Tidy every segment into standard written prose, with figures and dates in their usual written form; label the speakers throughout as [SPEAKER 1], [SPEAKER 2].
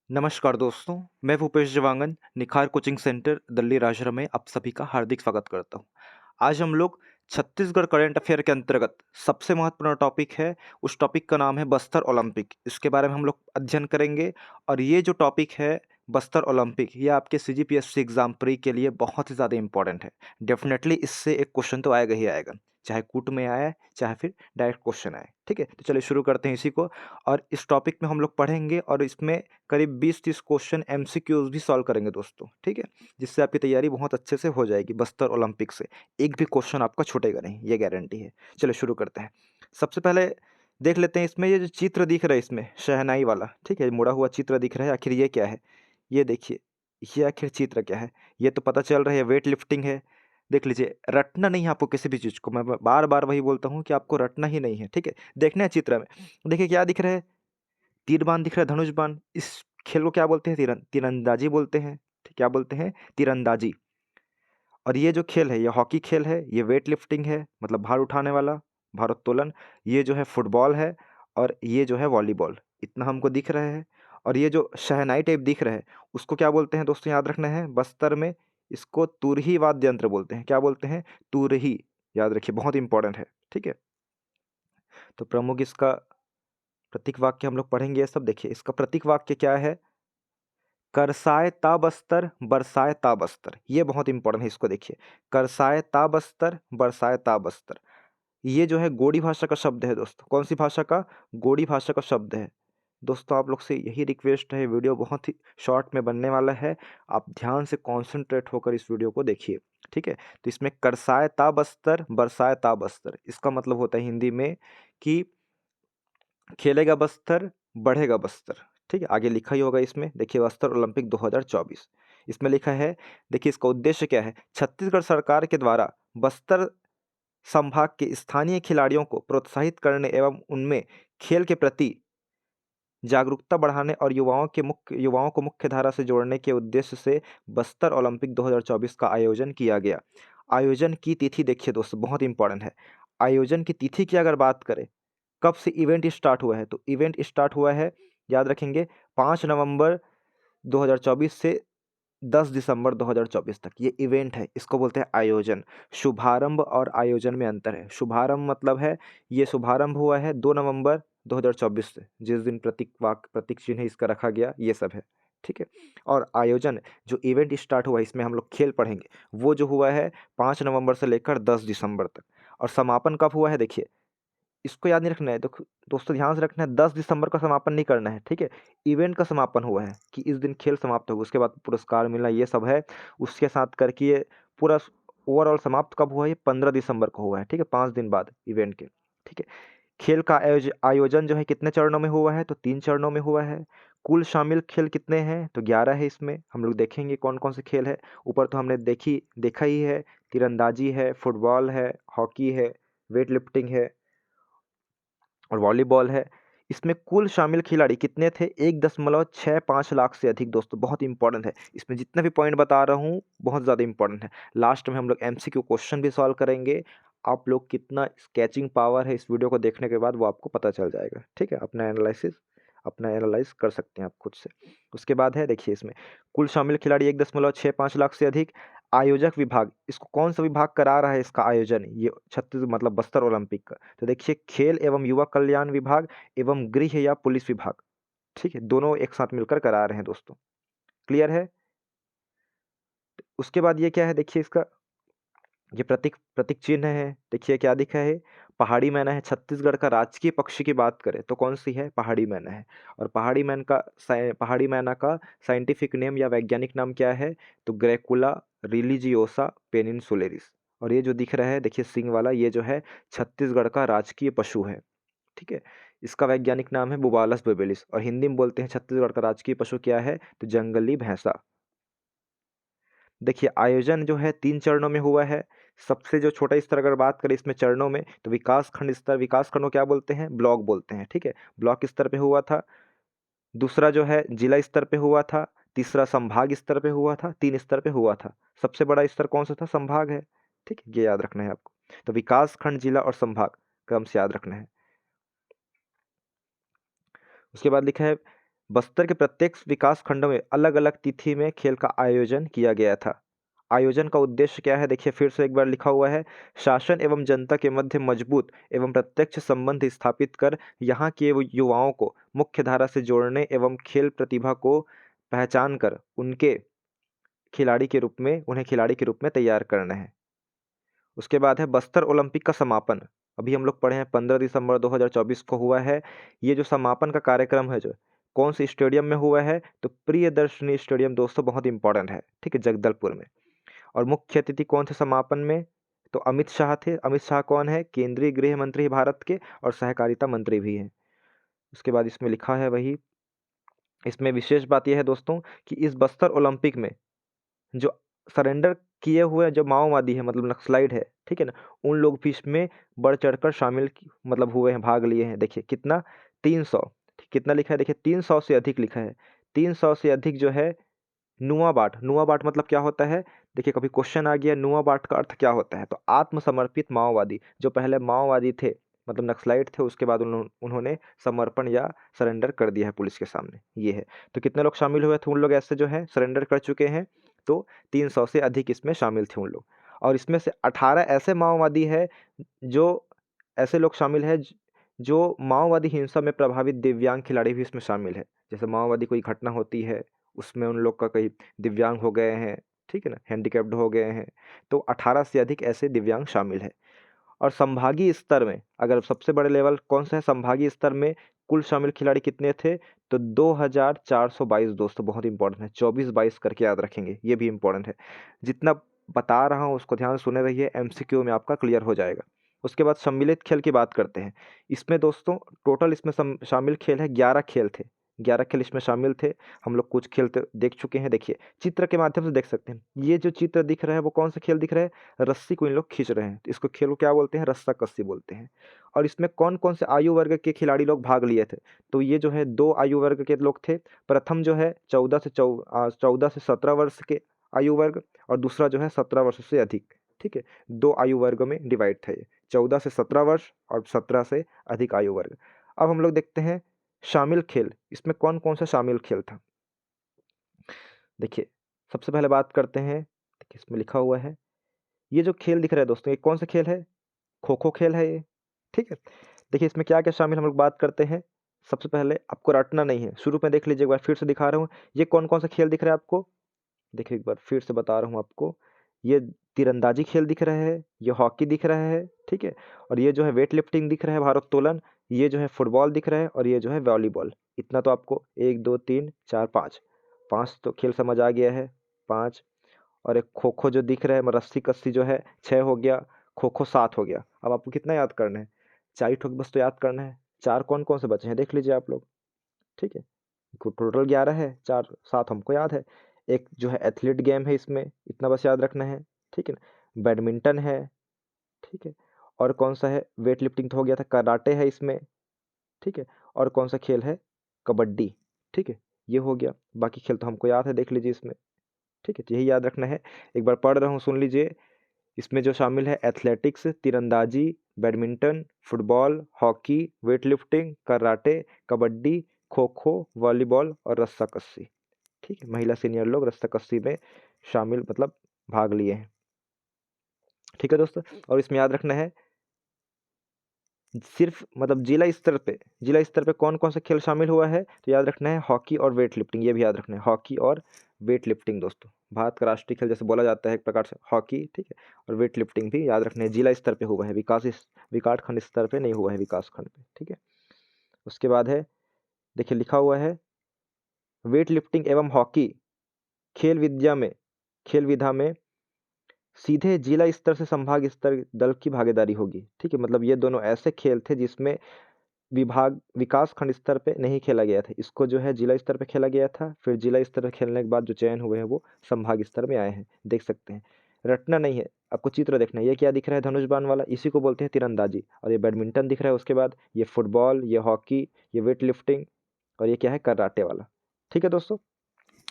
[SPEAKER 1] नमस्कार दोस्तों, मैं भूपेश जवांगन निखार कोचिंग सेंटर दिल्ली राजरा में आप सभी का हार्दिक स्वागत करता हूं। आज हम लोग छत्तीसगढ़ करंट अफेयर के अंतर्गत सबसे महत्वपूर्ण टॉपिक है, उस टॉपिक का नाम है बस्तर ओलंपिक। इसके बारे में हम लोग अध्ययन करेंगे और ये जो टॉपिक है बस्तर ओलंपिक, ये आपके सीजीपीएससी एग्जाम प्री के लिए बहुत ही ज़्यादा इंपॉर्टेंट है। डेफिनेटली इससे एक क्वेश्चन तो आएगा ही आएगा, चाहे कूट में आए चाहे फिर डायरेक्ट क्वेश्चन आए। ठीक है, तो चलिए शुरू करते हैं इसी को। और इस टॉपिक में हम लोग पढ़ेंगे और इसमें करीब 20-30 क्वेश्चन एमसीक्यूज भी सॉल्व करेंगे दोस्तों। ठीक है, जिससे आपकी तैयारी बहुत अच्छे से हो जाएगी बस्तर ओलंपिक से। एक भी क्वेश्चन आपका छूटेगा नहीं, ये गारंटी है। चलिए शुरू करते हैं। सबसे पहले देख लेते हैं इसमें ये जो चित्र दिख रहा है इसमें शहनाई वाला, ठीक है, मुड़ा हुआ चित्र दिख रहा है, आखिर ये क्या है? ये देखिए, ये आखिर चित्र क्या है? ये तो पता चल रहा है वेट लिफ्टिंग है। देख लीजिए, रटना नहीं है आपको किसी भी चीज़ को। मैं बार बार वही बोलता हूँ कि आपको रटना ही नहीं है। ठीक है, देखना है चित्र में। देखिए क्या दिख रहा है, तीर बाण दिख रहा है, धनुष बाण। इस खेल को क्या बोलते हैं? तीरंदाजी बोलते हैं। क्या बोलते हैं? तीरंदाजी। और ये जो खेल है ये हॉकी खेल है, ये वेट लिफ्टिंग है, मतलब भार उठाने वाला, भारोत्तोलन। ये जो है फुटबॉल है और ये जो है वॉलीबॉल। इतना हमको दिख रहा है। और ये जो शहनाई टाइप दिख रहा है उसको क्या बोलते हैं दोस्तों? याद रखना है, बस्तर में इसको तुरही वाद्य यंत्र बोलते हैं। क्या बोलते हैं? तुरही। याद रखिए, बहुत इंपॉर्टेंट है। ठीक है, तो प्रमुख इसका प्रतीक वाक्य हम लोग पढ़ेंगे। ये सब देखिए, इसका प्रतीक वाक्य क्या है? करसाए ता बस्तर बरसाए ता बस्तर। ये बहुत इंपॉर्टेंट है, इसको देखिए। करसाए ता बस्तर बरसाए ता बस्तर। ये जो है गोड़ी भाषा का शब्द है दोस्तों। कौन सी भाषा का? गोड़ी भाषा का शब्द है। दोस्तों आप लोग से यही रिक्वेस्ट है, वीडियो बहुत ही शॉर्ट में बनने वाला है, आप ध्यान से कॉन्सेंट्रेट होकर इस वीडियो को देखिए। ठीक है, तो इसमें करसाए ता बस्तर बरसाए ता बस्तर, इसका मतलब होता है हिंदी में कि खेलेगा बस्तर, बढ़ेगा बस्तर। ठीक है, आगे लिखा ही होगा इसमें, देखिए बस्तर ओलंपिक 2024 इसमें लिखा है। देखिए इसका उद्देश्य क्या है? छत्तीसगढ़ सरकार के द्वारा बस्तर संभाग के स्थानीय खिलाड़ियों को प्रोत्साहित करने एवं उनमें खेल के प्रति जागरूकता बढ़ाने और युवाओं को मुख्य धारा से जोड़ने के उद्देश्य से बस्तर ओलंपिक 2024 का आयोजन किया गया। आयोजन की तिथि देखिए दोस्तों, बहुत इंपॉर्टेंट है। आयोजन की तिथि की अगर बात करें, कब से इवेंट स्टार्ट हुआ है, तो इवेंट स्टार्ट हुआ है, याद रखेंगे, 5 नवंबर 2024 से 10 दिसंबर 2024 तक ये इवेंट है। इसको बोलते हैं आयोजन। शुभारंभ और आयोजन में अंतर है। शुभारंभ मतलब है ये शुभारंभ हुआ है 2 नवंबर 2024 से, जिस दिन प्रतीक चिन्ह इसका रखा गया, ये सब है। ठीक है, और आयोजन जो इवेंट स्टार्ट हुआ है, इसमें हम लोग खेल पढ़ेंगे, वो जो हुआ है 5 नवंबर से लेकर 10 दिसंबर तक। और समापन कब हुआ है? देखिए, इसको याद नहीं रखना है, दोस्तों ध्यान से रखना है, 10 दिसंबर का समापन नहीं करना है। ठीक है, इवेंट का समापन हुआ है कि इस दिन खेल समाप्त होगा, उसके बाद पुरस्कार मिलना, ये सब है। उसके साथ करके ये पूरा ओवरऑल समाप्त कब हुआ है? 15 दिसंबर को हुआ है। ठीक है, 5 दिन बाद इवेंट के। ठीक है, खेल का आयोजन जो है कितने चरणों में हुआ है? तो 3 चरणों में हुआ है। कुल शामिल खेल कितने हैं? तो 11 है। इसमें हम लोग देखेंगे कौन कौन से खेल है। ऊपर तो हमने देखा ही है, तीरंदाजी है, फुटबॉल है, हॉकी है, वेट लिफ्टिंग है और वॉलीबॉल है। इसमें कुल शामिल खिलाड़ी कितने थे? 1.65 लाख से अधिक। दोस्तों बहुत इंपॉर्टेंट है, इसमें जितने भी पॉइंट बता रहा हूँ बहुत ज़्यादा इंपॉर्टेंट है। लास्ट में हम लोग एमसीक्यू क्वेश्चन भी सॉल्व करेंगे। आप लोग कितना स्केचिंग पावर है इस वीडियो को देखने के बाद वो आपको पता चल जाएगा। ठीक है, अपना एनालाइज कर सकते हैं आप खुद से। उसके बाद है, देखिए इसमें कुल शामिल खिलाड़ी 1.65 लाख से अधिक। आयोजक विभाग, इसको कौन सा विभाग करा रहा है इसका आयोजन? ये छत्तीस मतलब बस्तर ओलंपिक का। तो देखिए, खेल एवं युवा कल्याण विभाग एवं गृह या पुलिस विभाग। ठीक है, दोनों एक साथ मिलकर करा रहे हैं दोस्तों। क्लियर है? उसके बाद ये क्या है? देखिए इसका ये प्रतीक प्रतीक चिन्ह है। देखिए क्या दिखा है? पहाड़ी मैना है। छत्तीसगढ़ का राजकीय पक्षी की बात करें तो कौन सी है? पहाड़ी मैना है। और पहाड़ी मैना का साइंटिफिक नेम या वैज्ञानिक नाम क्या है? तो ग्रेकुला रिलीजियोसा पेनिनसुलेरिस। और ये जो दिख रहा है देखिए सींग वाला, ये जो है छत्तीसगढ़ का राजकीय पशु है। ठीक है, इसका वैज्ञानिक नाम है बुबालस बेबेलिस। और हिंदी में बोलते हैं छत्तीसगढ़ का राजकीय पशु क्या है? तो जंगली भैंसा। देखिए आयोजन जो है 3 चरणों में हुआ है। सबसे जो छोटा स्तर अगर बात करें इसमें चरणों में, तो विकास खंड स्तर, विकास खंड को क्या बोलते हैं? ब्लॉक बोलते हैं। ठीक है, ब्लॉक स्तर पे हुआ था। दूसरा जो है जिला स्तर पे हुआ था। तीसरा संभाग स्तर पे हुआ था। 3 स्तर पे हुआ था। सबसे बड़ा स्तर कौन सा था? संभाग है। ठीक है, ये याद रखना है आपको। तो विकास खंड, जिला और संभाग क्रम से याद रखना है। उसके बाद लिखा है बस्तर के प्रत्येक विकास खंड में अलग अलग तिथि में खेल का आयोजन किया गया था। आयोजन का उद्देश्य क्या है, देखिए फिर से एक बार लिखा हुआ है, शासन एवं जनता के मध्य मजबूत एवं प्रत्यक्ष संबंध स्थापित कर यहाँ के युवाओं को मुख्य धारा से जोड़ने एवं खेल प्रतिभा को पहचान कर उन्हें खिलाड़ी के रूप में तैयार करना है। उसके बाद है बस्तर ओलंपिक का समापन। अभी हम लोग पढ़े हैं 15 दिसंबर 2024 को हुआ है। ये जो समापन का कार्यक्रम है जो कौन से स्टेडियम में हुआ है, तो प्रियदर्शनी स्टेडियम दोस्तों, बहुत इंपॉर्टेंट है, ठीक है, जगदलपुर में। और मुख्य अतिथि कौन थे समापन में, तो अमित शाह थे। अमित शाह कौन है, केंद्रीय गृह मंत्री भारत के और सहकारिता मंत्री भी हैं। उसके बाद इसमें लिखा है वही, इसमें विशेष बात यह है दोस्तों कि इस बस्तर ओलंपिक में जो सरेंडर किए हुए जो माओवादी है, मतलब नक्सलाइट है, ठीक है ना, उन लोग भी इसमें बढ़ चढ़कर शामिल मतलब हुए हैं, भाग लिए हैं। देखिए कितना, 300, कितना लिखा है, देखिए 300 से अधिक लिखा है। 300 से अधिक जो है नुआ बाट। नुआ बाट मतलब क्या होता है, देखिए कभी क्वेश्चन आ गया नुआ बाट का अर्थ क्या होता है, तो आत्मसमर्पित माओवादी। जो पहले माओवादी थे, मतलब नक्सलाइट थे, उसके बाद उन्होंने समर्पण या सरेंडर कर दिया है पुलिस के सामने, ये है। तो कितने लोग शामिल हुए थे, उन लोग ऐसे जो है सरेंडर कर चुके हैं, तो 300 से अधिक इसमें शामिल थे उन लोग। और इसमें से 18 ऐसे माओवादी है, जो ऐसे लोग शामिल है जो माओवादी हिंसा में प्रभावित दिव्यांग खिलाड़ी भी इसमें शामिल है। जैसे माओवादी कोई घटना होती है, उसमें उन लोग का कई दिव्यांग हो गए हैं, ठीक है ना, हैंडीकैप्ड हो गए हैं, तो 18 से अधिक ऐसे दिव्यांग शामिल है। और संभागीय स्तर में अगर सबसे बड़े लेवल कौन सा है, संभागीय स्तर में कुल शामिल खिलाड़ी कितने थे, तो 2422 दोस्तों, बहुत इंपॉर्टेंट है, 24-22 करके याद रखेंगे, ये भी इंपॉर्टेंट है। जितना बता रहा हूँ उसको ध्यान से सुने रहिए, एमसीक्यू में आपका क्लियर हो जाएगा। उसके बाद सम्मिलित खेल की बात करते हैं। इसमें दोस्तों टोटल इसमें शामिल खेल है 11 खेल थे, 11 खेल इसमें शामिल थे। हम लोग कुछ खेल देख चुके हैं, देखिए चित्र के माध्यम से देख सकते हैं। ये जो चित्र दिख रहा है वो कौन सा खेल दिख रहा है, रस्सी को इन लोग खींच रहे हैं, तो इसको खेल को क्या बोलते हैं, रस्सा कस्सी बोलते हैं। और इसमें कौन कौन से आयु वर्ग के खिलाड़ी लोग भाग लिए थे, तो ये जो है 2 आयु वर्ग के लोग थे। प्रथम जो है 14 से 17 वर्ष के आयु वर्ग, और दूसरा जो है 17 वर्ष से अधिक, ठीक है। 2 आयु वर्ग में डिवाइड था ये, 14 से 17 वर्ष और 17 से अधिक आयु वर्ग। अब हम लोग देखते हैं शामिल खेल, इसमें कौन कौन सा शामिल खेल था। देखिए सबसे पहले बात करते हैं, देखिए इसमें लिखा हुआ है, ये जो खेल दिख रहा है दोस्तों, ये कौन सा खेल है, खो खो खेल है ये, ठीक है। देखिए इसमें क्या क्या शामिल हम लोग बात करते हैं। सबसे पहले आपको रटना नहीं है, शुरू में देख लीजिए, एक बार फिर से दिखा रहा हूँ, ये कौन कौन सा खेल दिख रहा है आपको। देखिए एक बार फिर से बता रहा हूँ आपको, ये तीरंदाजी खेल दिख रहा है, ये हॉकी दिख रहा है, ठीक है। और ये जो है वेट लिफ्टिंग दिख रहा है, भारोत्तोलन, ये जो है फुटबॉल दिख रहा है, और ये जो है वॉलीबॉल। इतना तो आपको 1 2 3 4 5 5 तो खेल समझ आ गया है, 5। और एक खो खो जो दिख रहा है, रस्सी कस्सी जो है 6 हो गया, खो खो 7 हो गया। अब आपको कितना याद करना है, 4 ही ठोक बस तो याद करना है। 4 कौन कौन से बचे हैं देख लीजिए आप लोग, ठीक है। टोटल 11 है, 4 7 हमको याद है। एक जो है एथलीट गेम है, इसमें इतना बस याद रखना है, ठीक है ना। बैडमिंटन है, ठीक है। और कौन सा है, वेट लिफ्टिंग तो हो गया था, कराटे है इसमें, ठीक है। और कौन सा खेल है, कबड्डी, ठीक है, ये हो गया। बाकी खेल तो हमको याद है, देख लीजिए इसमें, ठीक है, तो यही याद रखना है। एक बार पढ़ रहा हूँ, सुन लीजिए। इसमें जो शामिल है एथलेटिक्स, तीरंदाजी, badminton, football, hockey, weight lifting, karate, kabaddi, kho kho, volleyball और रस्सा कस्सी, ठीक है। महिला सीनियर लोग रस्सा कस्सी में शामिल मतलब भाग लिए हैं, ठीक है दोस्तों। और इसमें याद रखना है सिर्फ मतलब जिला स्तर पे कौन कौन सा खेल शामिल हुआ है, तो याद रखना है हॉकी और वेट लिफ्टिंग, ये भी याद रखना है, हॉकी और वेट लिफ्टिंग दोस्तों। भारत का राष्ट्रीय खेल जैसे बोला जाता है एक प्रकार से हॉकी, ठीक है। और वेट लिफ्टिंग भी याद रखना है, जिला स्तर पे हुआ है, विकास खंड स्तर पे नहीं हुआ है, विकास खंड पे, ठीक है। उसके बाद है, देखिए लिखा हुआ है, वेट लिफ्टिंग एवं हॉकी खेल विधा में सीधे जिला स्तर से संभाग स्तर दल की भागीदारी होगी, ठीक है। मतलब ये दोनों ऐसे खेल थे जिसमें विकास खंड स्तर पे नहीं खेला गया था, इसको जो है जिला स्तर पे खेला गया था, फिर जिला स्तर पे खेलने के बाद जो चयन हुए हैं वो संभाग स्तर में आए हैं, देख सकते हैं। रटना नहीं है, आपको चित्र देखना है। ये क्या दिख रहा है, धनुष बाण वाला, इसी को बोलते हैं तीरंदाजी। और ये बैडमिंटन दिख रहा है, उसके बाद ये फुटबॉल, ये हॉकी, ये वेट लिफ्टिंग, और ये क्या है, कराटे वाला, ठीक है दोस्तों।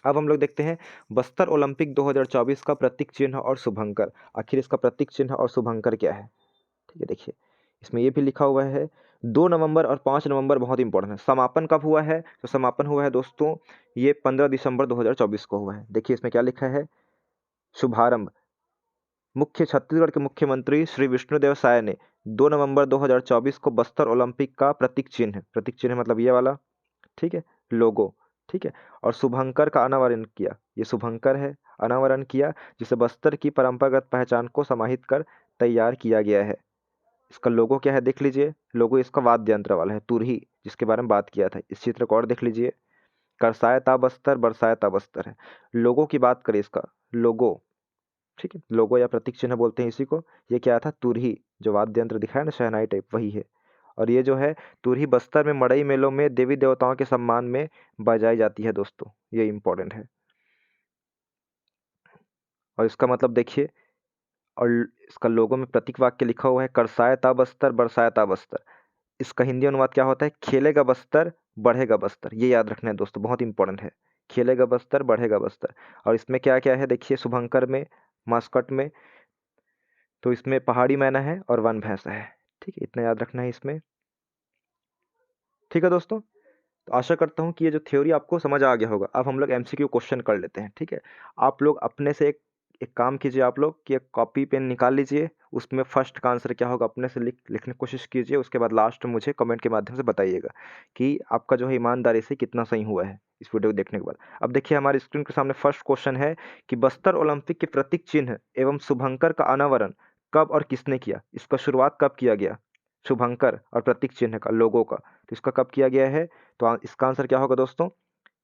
[SPEAKER 1] अब हम लोग देखते हैं बस्तर ओलंपिक 2024 का प्रतीक चिन्ह और शुभंकर। आखिर इसका प्रतीक चिन्ह और शुभंकर क्या है, ठीक है। देखिए इसमें ये भी लिखा हुआ है, 2 नवंबर और 5 नवंबर बहुत इंपॉर्टेंट है। समापन कब हुआ है? तो समापन हुआ है दोस्तों ये 15 दिसंबर 2024 को हुआ है। देखिए इसमें क्या लिखा है, शुभारंभ छत्तीसगढ़ के मुख्यमंत्री श्री विष्णुदेव साय ने 2 नवंबर 2024 को बस्तर ओलंपिक का प्रतीक चिन्ह मतलब ये वाला, ठीक है, लोगो, ठीक है, और शुभंकर का अनावरण किया। ये शुभंकर है, अनावरण किया, जिसे बस्तर की परंपरागत पहचान को समाहित कर तैयार किया गया है। इसका लोगो क्या है देख लीजिए, लोगो इसका वाद्य यंत्र वाला है, तुरही, जिसके बारे में बात किया था। इस चित्र को और देख लीजिए, करसाए ता बस्तर बरसाए ता बस्तर है। लोगो की बात करें, इसका लोगो, ठीक है, लोगो या प्रतीक चिन्ह बोलते हैं इसी को। ये क्या था, तुरही, जो वाद्य यंत्र दिखाया ना शहनाई टाइप, वही है। और ये जो है तुरही बस्तर में मड़ई मेलों में देवी देवताओं के सम्मान में बजाई जाती है दोस्तों, ये इंपॉर्टेंट है। और इसका मतलब देखिए, और इसका लोगो में प्रतीक वाक्य लिखा हुआ है, करसाए ता बस्तर बरसाए ता बस्तर। इसका हिंदी अनुवाद क्या होता है, खेलेगा बस्तर बढ़ेगा बस्तर। ये याद रखना है दोस्तों, बहुत इंपॉर्टेंट है, खेलेगा बस्तर बढ़ेगा बस्तर। और इसमें क्या क्या है देखिए, शुभंकर में, मास्कट में, तो इसमें पहाड़ी मैना है और वन भैंसा है, ठीक है, इतना याद रखना है इसमें। ठीक है दोस्तों, तो आशा करता हूँ कि ये जो थ्योरी आपको समझ आ गया होगा। अब हम लोग एमसीक्यू क्वेश्चन कर लेते हैं, ठीक है। आप लोग अपने से एक एक काम कीजिए, आप लोग कि एक कॉपी पेन निकाल लीजिए, उसमें फर्स्ट का आंसर क्या होगा अपने से लिखने की कोशिश कीजिए। उसके बाद लास्ट में मुझे कमेंट के माध्यम से बताइएगा कि आपका जो है ईमानदारी से कितना सही हुआ है इस वीडियो को देखने के बाद। अब देखिए हमारी स्क्रीन के सामने फर्स्ट क्वेश्चन है कि बस्तर ओलंपिक के प्रतीक चिन्ह एवं शुभंकर का अनावरण कब और किसने किया? इसका शुरुआत कब किया गया? शुभंकर और प्रतीक चिन्ह का, लोगो का, तो इसका कब किया गया है? तो इसका आंसर क्या होगा दोस्तों?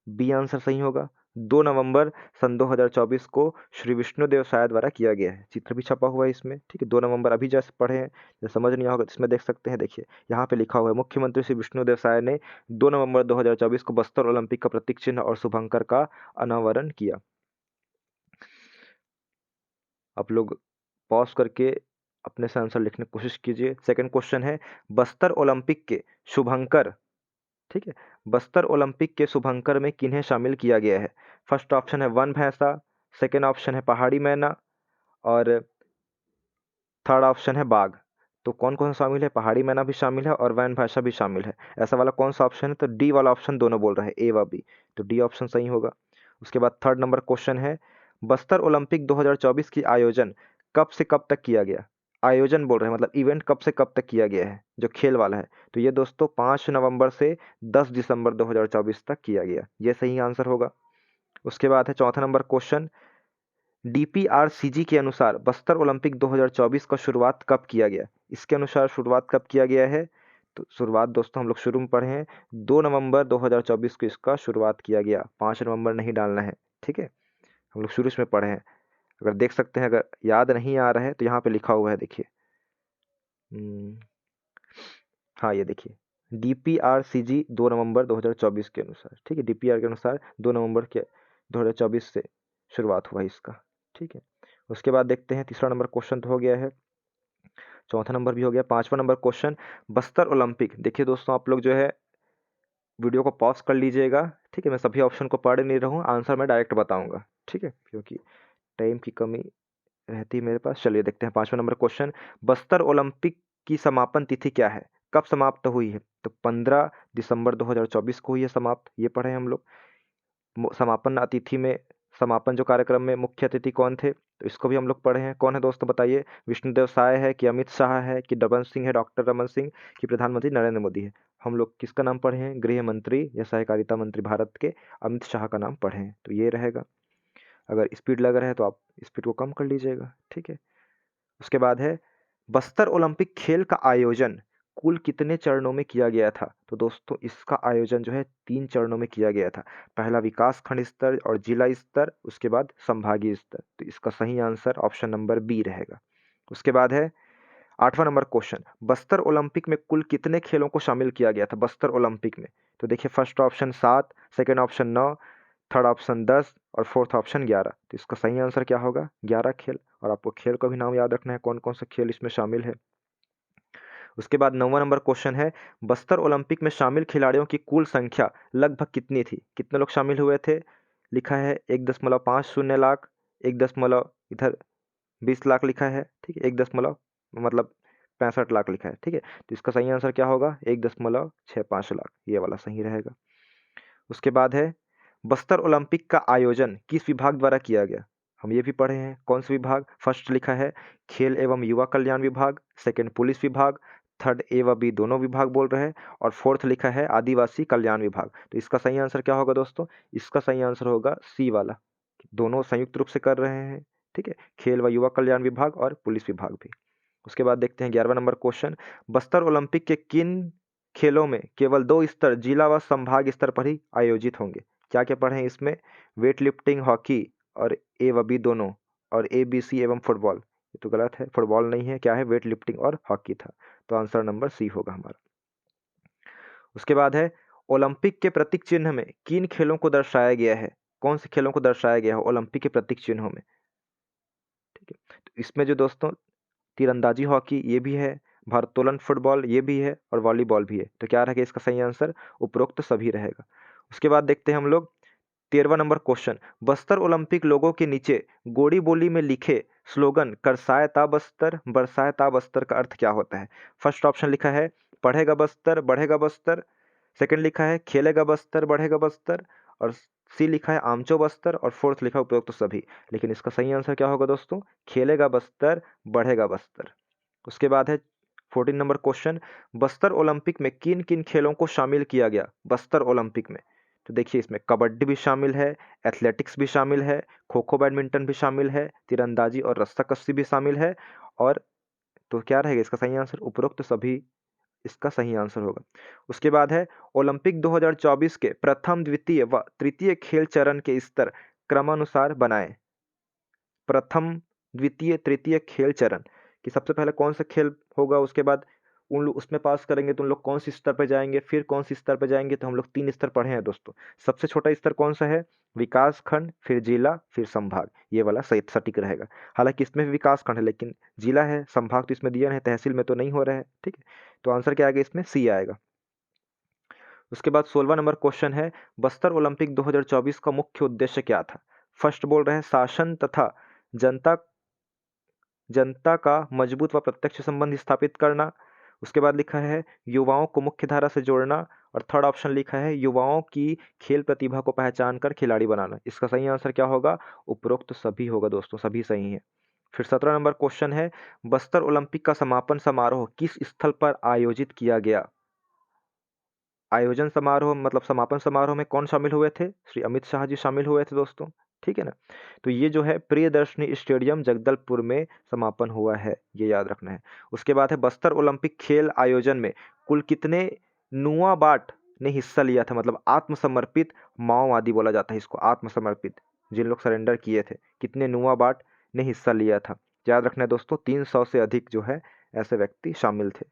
[SPEAKER 1] बी आंसर सही होगा। 2 नवंबर सन 2024 को श्री विष्णुदेव साय द्वारा किया गया है। चित्र भी छपा हुआ है इसमें, ठीक है। 2 नवंबर अभी जैसे पढ़े हैं, जैसे समझ नहीं होगा तो इसमें देख सकते हैं। देखिए यहाँ पे लिखा हुआ है, मुख्यमंत्री श्री विष्णुदेव साय ने 2 नवंबर 2024 को बस्तर ओलंपिक का प्रतीक चिन्ह और शुभंकर का अनावरण किया। आप लोग पॉज करके अपने से आंसर लिखने की कोशिश कीजिए। सेकंड क्वेश्चन है, बस्तर ओलंपिक के शुभंकर, ठीक है, बस्तर ओलंपिक के शुभंकर में किन्हें शामिल किया गया है? फर्स्ट ऑप्शन है वन भैंसा, सेकेंड ऑप्शन है पहाड़ी मैना, और थर्ड ऑप्शन है बाघ। तो कौन कौन सा शामिल है? पहाड़ी मैना भी शामिल है और वन भैंसा भी शामिल है। ऐसा वाला कौन सा ऑप्शन है? तो डी वाला ऑप्शन दोनों बोल रहे हैं, ए व बी, तो डी ऑप्शन सही होगा। उसके बाद थर्ड नंबर क्वेश्चन है, बस्तर ओलंपिक 2024 की आयोजन कब से कब तक किया गया? आयोजन बोल रहे हैं, मतलब इवेंट कब से कब तक किया गया है, जो खेल वाला है। तो ये दोस्तों 5 नवंबर से 10 दिसंबर 2024 तक किया गया, ये सही आंसर होगा। उसके बाद है चौथा नंबर क्वेश्चन, डीपीआरसीजी के अनुसार बस्तर ओलंपिक 2024 का शुरुआत कब किया गया? इसके अनुसार शुरुआत कब किया गया है? तो शुरुआत दोस्तों हम लोग शुरू में पढ़े हैं, 2 नवंबर 2024 को इसका शुरुआत किया गया। 5 नवंबर नहीं डालना है, ठीक है, हम लोग शुरू में पढ़े हैं। अगर देख सकते हैं, अगर याद नहीं आ रहा है तो यहाँ पे लिखा हुआ है, देखिए, हाँ ये देखिए, डीपीआरसीजी 2 नवंबर 2024 के अनुसार, ठीक है, डीपीआर के अनुसार 2 नवंबर के 2024 से शुरुआत हुआ इसका, ठीक है। उसके बाद देखते हैं, तीसरा नंबर क्वेश्चन तो हो गया है, चौथा नंबर भी हो गया। पांचवा नंबर क्वेश्चन, बस्तर ओलंपिक, देखिए दोस्तों आप लोग जो है वीडियो को पॉज कर लीजिएगा, ठीक है, मैं सभी ऑप्शन को पढ़ नहीं रहा हूँ, आंसर मैं डायरेक्ट बताऊंगा, ठीक है, क्योंकि टाइम की कमी रहती है मेरे पास। चलिए देखते हैं पांचवा नंबर क्वेश्चन, बस्तर ओलंपिक की समापन तिथि क्या है? कब समाप्त हुई है? तो 15 दिसंबर 2024 को हुई है समाप्त, ये पढ़े हम लोग। समापन अतिथि में, समापन जो कार्यक्रम में मुख्य अतिथि कौन थे, तो इसको भी हम लोग पढ़े हैं। कौन है दोस्तों बताइए? विष्णुदेव साय है कि अमित शाह है कि रमन सिंह है, डॉक्टर रमन सिंह, कि प्रधानमंत्री नरेंद्र मोदी है? हम लोग किसका नाम पढ़े हैं? गृह मंत्री या सहकारिता मंत्री भारत के अमित शाह का नाम पढ़े हैं, तो ये रहेगा। अगर स्पीड लग रहा है तो आप स्पीड को कम कर लीजिएगा, ठीक है। उसके बाद है, बस्तर ओलंपिक खेल का आयोजन कुल कितने चरणों में किया गया था? तो दोस्तों इसका आयोजन जो है 3 चरणों में किया गया था। पहला विकास खंड स्तर और जिला स्तर, उसके बाद संभागीय स्तर। तो इसका सही आंसर ऑप्शन नंबर बी रहेगा। उसके बाद है 8वां नंबर क्वेश्चन, बस्तर ओलंपिक में कुल कितने खेलों को शामिल किया गया था बस्तर ओलंपिक में? तो देखिए first option 7, second option 9, third option 10 और फोर्थ ऑप्शन 11। तो इसका सही आंसर क्या होगा? 11 खेल। और आपको खेल का भी नाम याद रखना है, कौन कौन से खेल इसमें शामिल है। उसके बाद 9वां नंबर क्वेश्चन है, बस्तर ओलंपिक में शामिल खिलाड़ियों की कुल संख्या लगभग कितनी थी? कितने लोग शामिल हुए थे? लिखा है 1.50 लाख, 1 दशमलव इधर 20 लाख लिखा है, ठीक है, 1 दशमलव मतलब 65 लाख लिखा है, ठीक है। तो इसका सही आंसर क्या होगा, 1.65 लाख, ये वाला सही रहेगा। उसके बाद है बस्तर ओलंपिक का आयोजन किस विभाग द्वारा किया गया। हम ये भी पढ़े हैं, कौन सा विभाग। फर्स्ट लिखा है खेल एवं युवा कल्याण विभाग, सेकंड पुलिस विभाग, थर्ड ए व बी दोनों विभाग बोल रहे हैं, और फोर्थ लिखा है आदिवासी कल्याण विभाग। तो इसका सही आंसर क्या होगा दोस्तों, इसका सही आंसर होगा सी वाला, दोनों संयुक्त रूप से कर रहे हैं, ठीक है, खेल व युवा कल्याण विभाग और पुलिस विभाग भी। उसके बाद देखते हैं 11वां नंबर क्वेश्चन, बस्तर ओलंपिक के किन खेलों में केवल 2 स्तर जिला व संभाग स्तर पर ही आयोजित होंगे। क्या क्या पढ़े हैं इसमें, वेट लिफ्टिंग, हॉकी और ए व बी दोनों, और ए बी सी एवं फुटबॉल। ये तो गलत है, फुटबॉल नहीं है, क्या है, वेट लिफ्टिंग और हॉकी था। तो आंसर नंबर सी होगा हमारा। उसके बाद है ओलंपिक के प्रतीक चिन्ह में किन खेलों को दर्शाया गया है, कौन से खेलों को दर्शाया गया है ओलंपिक के प्रतीक चिन्हों में, ठीक है। तो इसमें जो दोस्तों तीरंदाजी हॉकी ये भी है, भारोत्तोलन फुटबॉल ये भी है, और वॉलीबॉल भी है। तो क्या रहेगा इसका सही आंसर, उपरोक्त सभी रहेगा। उसके बाद देखते हैं हम लोग 13वां नंबर क्वेश्चन, बस्तर ओलंपिक लोगों के नीचे गोड़ी बोली में लिखे स्लोगन करसाए ता बस्तर बरसाए ता बस्तर का अर्थ क्या होता है। फर्स्ट ऑप्शन लिखा है पढ़ेगा बस्तर बढ़ेगा बस्तर, सेकंड लिखा है खेलेगा बस्तर बढ़ेगा बस्तर, और सी लिखा है आमचो बस्तर, और फोर्थ लिखा है उपरोक्त तो सभी। लेकिन इसका सही आंसर क्या होगा दोस्तों, खेलेगा बस्तर बढ़ेगा बस्तर। उसके बाद है 14 नंबर क्वेश्चन, बस्तर ओलंपिक में किन किन खेलों को शामिल किया गया बस्तर ओलंपिक में। तो देखिए इसमें कबड्डी भी शामिल है, एथलेटिक्स भी शामिल है, खो खो बैडमिंटन भी शामिल है, तीरंदाजी और रस्साकशी भी शामिल है, और तो क्या रहेगा इसका सही आंसर, उपरोक्त सभी इसका सही आंसर होगा। उसके बाद है ओलंपिक 2024 के प्रथम द्वितीय व तृतीय खेल चरण के स्तर क्रमानुसार बनाएं। प्रथम द्वितीय तृतीय खेल चरण कि सबसे पहले कौन सा खेल होगा, उसके बाद उन लोग उसमें पास करेंगे तो उन लोग कौन सी स्तर पर जाएंगे, फिर कौन सी स्तर पर जाएंगे। तो हम लोग 3 स्तर पढ़े हैं दोस्तों। सबसे छोटा स्तर कौन सा है, विकास खंड, फिर जिला, फिर संभाग, ये वाला सही सटीक रहेगा। हालांकि इसमें भी विकास खंड है, लेकिन जिला है, संभाग तो इसमें दिया नहीं, तहसील में तो नहीं हो रहा है, ठीक है। तो आंसर क्या आएगा इसमें, सी आएगा। उसके बाद 16वां नंबर क्वेश्चन है, बस्तर ओलंपिक 2024 का मुख्य उद्देश्य क्या था। फर्स्ट बोल रहे हैं शासन तथा जनता जनता का मजबूत व प्रत्यक्ष संबंध स्थापित करना। उसके बाद लिखा है युवाओं को मुख्य धारा से जोड़ना, और थर्ड ऑप्शन लिखा है युवाओं की खेल प्रतिभा को पहचान कर खिलाड़ी बनाना। इसका सही आंसर क्या होगा, उपरोक्त सभी होगा दोस्तों, सभी सही है। फिर 17 नंबर क्वेश्चन है, बस्तर ओलंपिक का समापन समारोह किस स्थल पर आयोजित किया गया। आयोजन समारोह मतलब समापन समारोह में कौन शामिल हुए थे, श्री अमित शाह जी शामिल हुए थे दोस्तों, ठीक है ना। तो ये जो है प्रियदर्शनी स्टेडियम जगदलपुर में समापन हुआ है, ये याद रखना है। उसके बाद है बस्तर ओलंपिक खेल आयोजन में कुल कितने नुआ बाट ने हिस्सा लिया था, मतलब आत्मसमर्पित माओवादी बोला जाता है इसको, आत्मसमर्पित जिन लोग सरेंडर किए थे, कितने नुआ बाट ने हिस्सा लिया था। याद रखना है दोस्तों, 300 से अधिक जो है ऐसे व्यक्ति शामिल थे।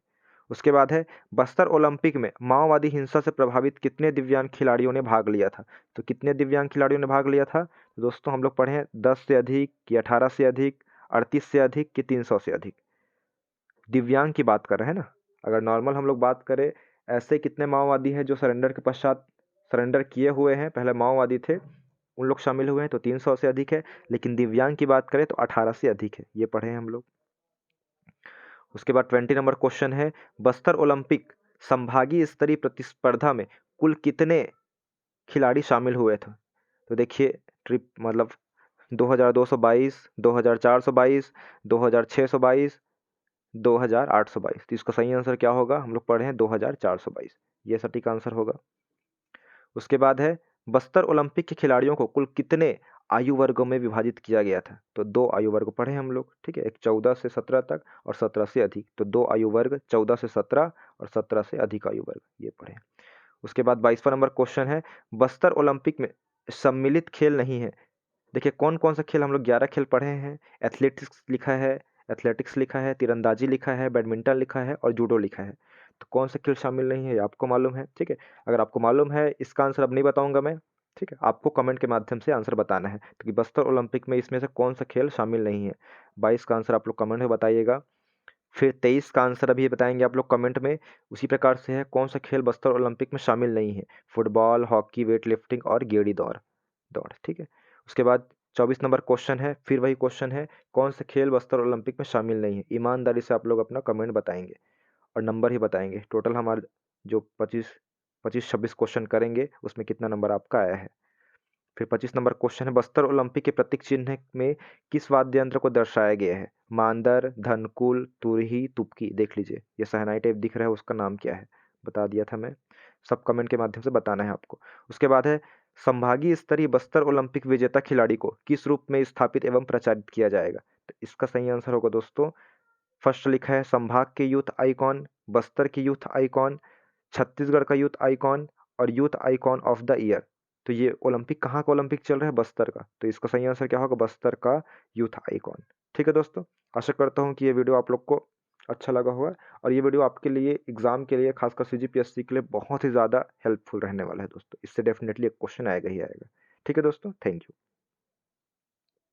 [SPEAKER 1] उसके बाद है बस्तर ओलंपिक में माओवादी हिंसा से प्रभावित कितने दिव्यांग खिलाड़ियों ने भाग लिया था। तो कितने दिव्यांग खिलाड़ियों ने भाग लिया था, तो दोस्तों हम लोग पढ़े हैं 10 से अधिक कि 18 से अधिक, 38 से अधिक कि 300 से अधिक। दिव्यांग की बात कर रहे हैं ना, अगर नॉर्मल हम लोग बात करें ऐसे कितने माओवादी हैं जो सरेंडर के पश्चात सरेंडर किए हुए हैं, पहले माओवादी थे, उन लोग शामिल हुए हैं, तो 300 से अधिक है। लेकिन दिव्यांग की बात करें तो 18 से अधिक है, ये पढ़े हैं हम लोग। उसके बाद 20 नंबर क्वेश्चन है, बस्तर ओलंपिक संभागीय स्तरीय प्रतिस्पर्धा में कुल कितने खिलाड़ी शामिल हुए थे। तो देखिए ट्रिप मतलब 2222, 2422, 2622, 2822। तो इसका सही आंसर क्या होगा, हम लोग पढ़े हैं 2422, ये सटीक आंसर होगा। उसके बाद है बस्तर ओलंपिक के खिलाड़ियों को कुल कितने आयु वर्गों में विभाजित किया गया था। तो 2 आयु वर्ग पढ़े हम लोग, ठीक है, एक 14 से 17 तक और 17 से अधिक। तो 2 आयु वर्ग 14 से 17 और 17 से अधिक आयु वर्ग, ये पढ़े। उसके बाद 22वां नंबर क्वेश्चन है, बस्तर ओलंपिक में सम्मिलित खेल नहीं है। देखिए कौन कौन सा खेल हम लोग 11 खेल पढ़े हैं, एथलेटिक्स लिखा है, तीरंदाजी लिखा है, बैडमिंटन लिखा है और जूडो लिखा है। तो कौन सा खेल शामिल नहीं है ये आपको मालूम है, ठीक है। अगर आपको मालूम है, इसका आंसर अब नहीं बताऊंगा मैं, ठीक है, आपको कमेंट के माध्यम से आंसर बताना है कि बस्तर ओलंपिक में इसमें से कौन सा खेल शामिल नहीं है। 22 का आंसर आप लोग कमेंट में बताइएगा। फिर 23 का आंसर अभी बताएंगे आप लोग कमेंट में। उसी प्रकार से है कौन सा खेल बस्तर ओलंपिक में शामिल नहीं है, फुटबॉल, हॉकी, वेट लिफ्टिंग और गेड़ी दौड़, ठीक है। उसके बाद 24 नंबर क्वेश्चन है, फिर वही क्वेश्चन है, कौन से खेल बस्तर ओलंपिक में शामिल नहीं है? ईमानदारी से आप लोग अपना कमेंट बताएंगे और नंबर ही बताएंगे। टोटल हमारे जो 25-26 क्वेश्चन करेंगे उसमें कितना नंबर आपका आया है। फिर 25 नंबर क्वेश्चन है, बस्तर ओलंपिक के प्रतीक चिन्ह में किस वाद्य यंत्र को दर्शाया गया है? मांदर, धनकुल, तुरही, तुपकी। देख लीजिए, ये सहनाई टाइप दिख रहा है, उसका नाम क्या है? बता दिया था मैं। सब कमेंट के माध्यम से बताना है आपको। उसके बाद है, संभागीय स्तरीय बस्तर ओलंपिक विजेता खिलाड़ी को किस रूप में स्थापित एवं प्रचारित किया जाएगा? तो इसका सही आंसर होगा दोस्तों, फर्स्ट लिखा है संभाग के यूथ आइकॉन, बस्तर की यूथ आइकॉन, छत्तीसगढ़ का यूथ आइकॉन और youth icon of the year. तो ये ओलंपिक कहाँ का ओलंपिक चल रहा है? बस्तर का। तो इसका सही आंसर क्या होगा? बस्तर का यूथ आइकॉन। ठीक है दोस्तों, आशा करता हूँ कि ये वीडियो आप लोग को अच्छा लगा होगा और ये वीडियो आपके लिए एग्जाम के लिए, खासकर सीजीपीएससी के लिए बहुत ही ज़्यादा हेल्पफुल रहने वाला है दोस्तों। इससे डेफिनेटली एक क्वेश्चन आएगा ही आएगा। ठीक है दोस्तों, थैंक यू।